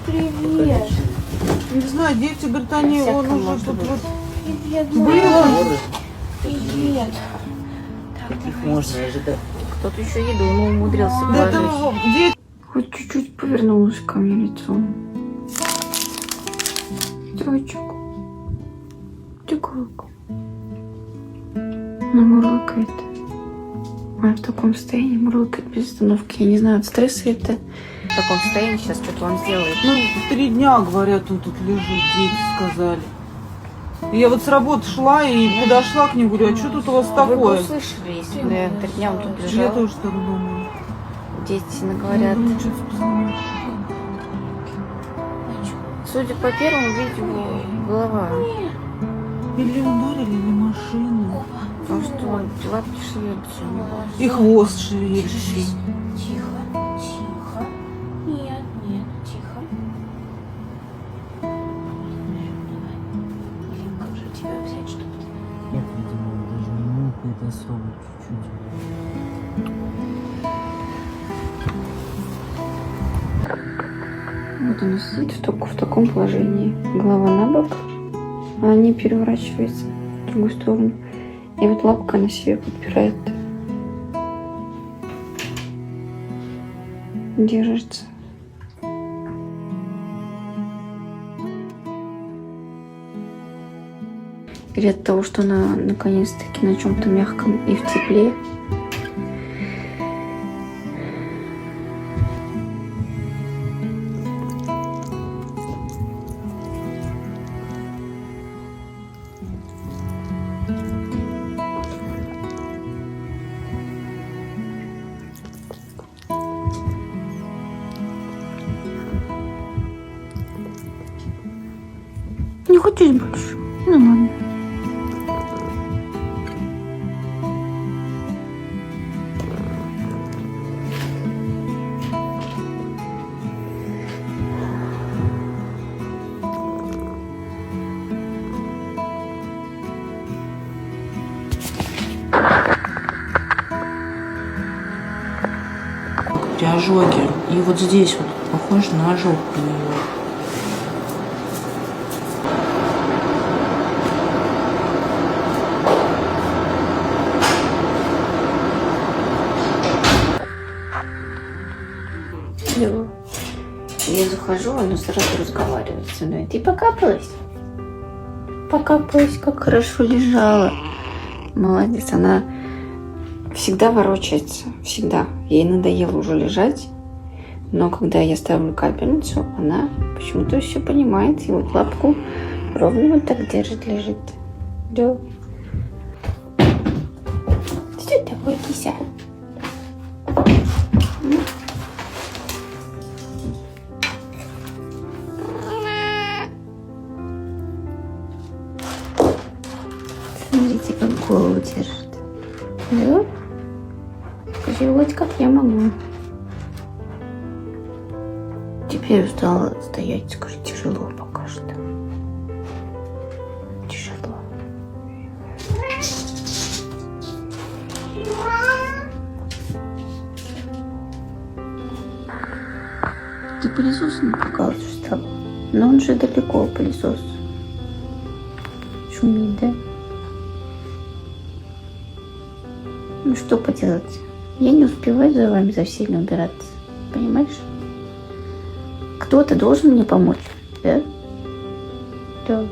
Привет. Не знаю, дети говорят, они, он уже тут вот... Привет, Были? Привет. Таких можно ожидать. Кто-то еще еду умудрился Да положить. это дети... Хоть чуть-чуть повернулась ко мне лицом. Строчек. Ты как? Она мурлыкает. Она в таком состоянии мурлыкает без остановки. Я не знаю, от стресса это... В таком состоянии сейчас что-то он сделает. Ну, 3 дня, говорят, он тут лежит, дети сказали. Я вот с работы шла и подошла к нему, говорю, а что тут у вас Вы бы такое? услышали, если бы 3 дня он тут Я лежал. тоже так думаю. Дети наговорят. Ну, что-то позвонить. Судя по первому видео, голова. Или ударили, или машину. Потому что лапки шевелятся у него. И хвост шевелится. Тихо, тихо. Нет, нет, тихо. Давай. Или может тебя взять, чтобы ты... Нет, видимо, он даже не мукает особо чуть-чуть. Вот он сидит в таком положении. Голова на бок, а не переворачивается в другую сторону. И вот лапка на себе подпирает. Держится. Или от того, что она наконец-таки на чем-то мягком и в тепле. Не хочешь больше? Ну ладно. При ожоге. И вот здесь вот похоже на ожог у него. Я захожу, она сразу разговаривает со мной. Ты покапалась? Покапалась, как хорошо лежала. Молодец, она всегда ворочается, всегда. Ей надоело уже лежать, но когда я ставлю капельницу, она почему-то все понимает. И вот лапку ровно вот так держит, лежит. Да. Что такое, кися? Смотрите, как голову держит. Да? Скажи, вот как я могу. Теперь устала стоять, скажи, тяжело пока что. Тяжело. Ты пылесосом покалываешь стал? Но он же далеко, пылесос. Шумит, да? Ну что поделать? Я не успеваю за вами, за всеми убираться. Понимаешь? Кто-то должен мне помочь, да? Да.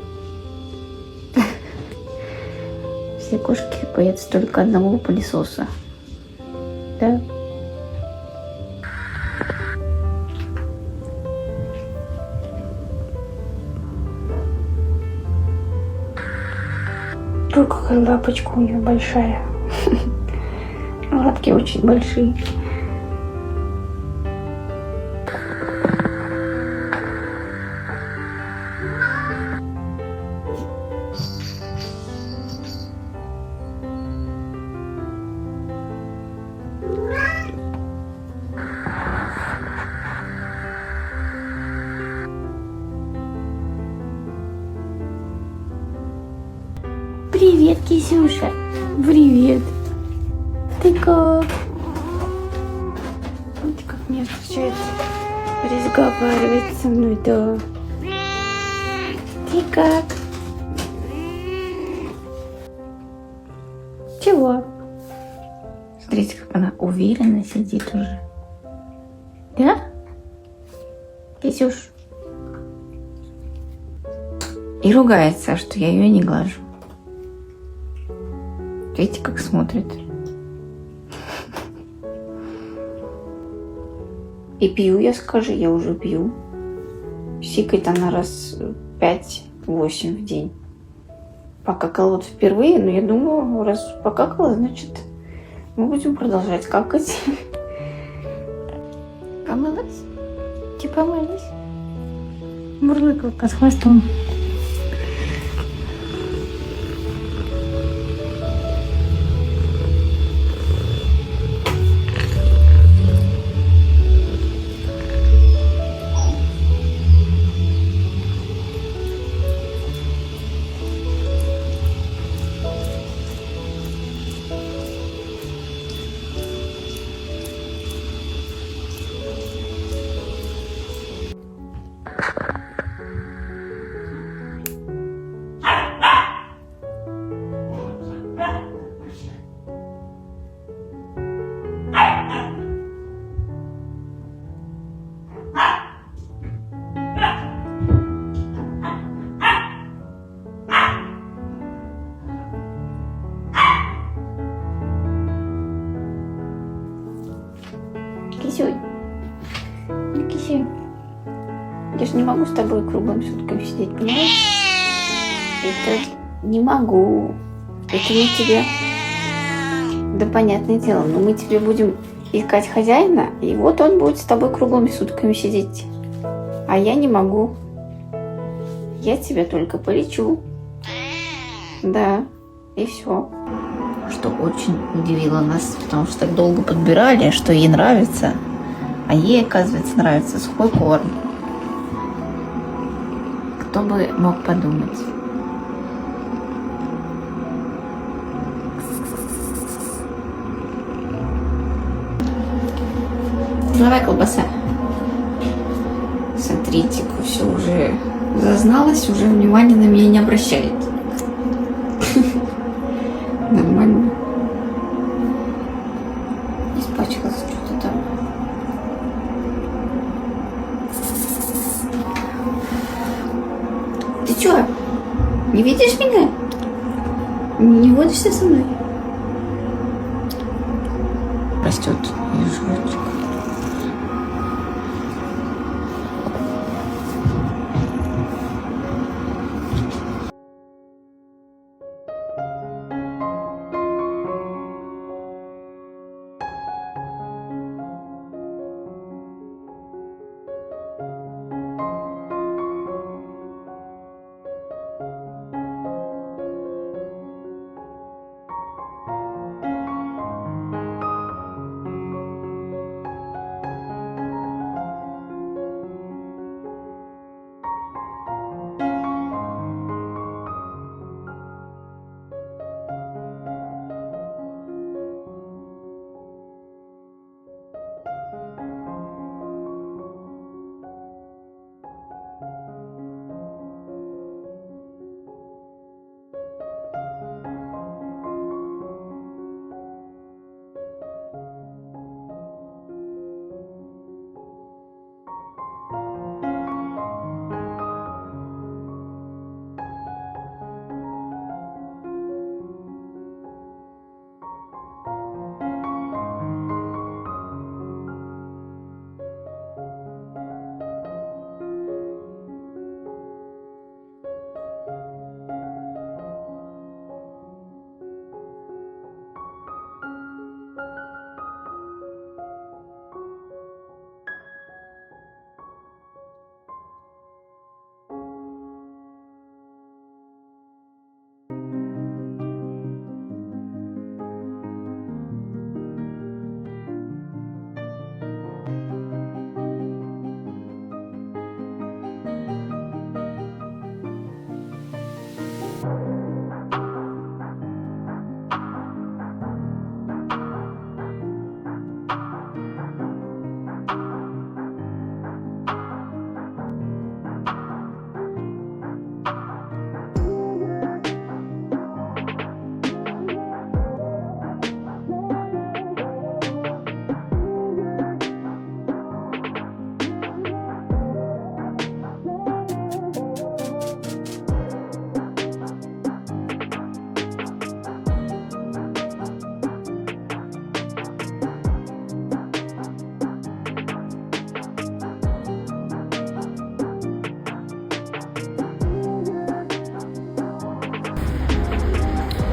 Все кошки боятся только одного пылесоса. Да? Ой, какая лапочка у нее большая. Лапки очень большие. Привет, кисюша. Привет. Ты как? Смотрите, как меня встречает. разговаривать со мной, да. Ты как? Чего? Смотрите, как она уверенно сидит уже. Да? Кисюш? И ругается, что я ее не глажу. Видите, как смотрит. И пью я, скажи, я уже пью. Сикает она раз 5-8 в день. Покакала вот впервые, но я думаю, раз покакала, значит, мы будем продолжать какать. Помылась? Ты помылась? Мурлыкалка с хвостом. Кисюнь, ну, Кисюнь, я же не могу с тобой круглым сутками сидеть, понимаешь? Это не могу. Это не тебе. Да, понятное дело, но мы тебе будем искать хозяина, и вот он будет с тобой круглыми сутками сидеть. А я не могу. Я тебя только полечу. Да, и все. Что очень удивило нас, потому что так долго подбирали, что ей нравится, а ей, оказывается, нравится сухой корм. Кто бы мог подумать. Давай, колбаса. Смотрите, все уже зазналась, уже внимания на меня не обращает. Нормально. Испачкалась что-то там. Ты чё? Не видишь меня? Не водишься со мной? Растет ее животик.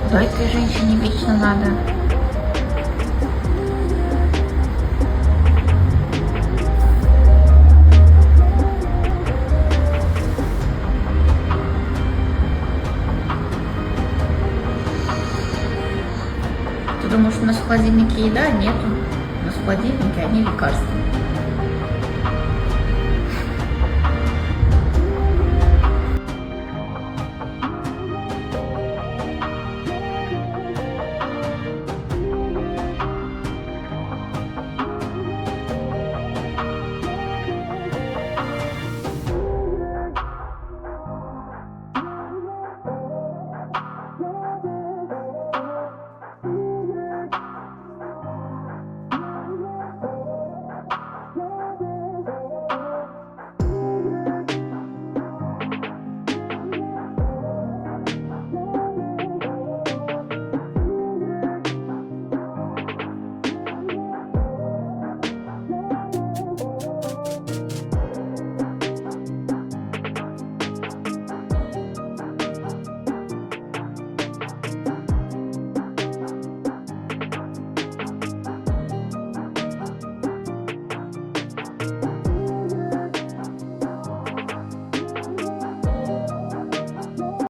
Куда этой женщине вечно надо? Ты думаешь, у нас в холодильнике еда? Нету. У нас в холодильнике одни лекарства.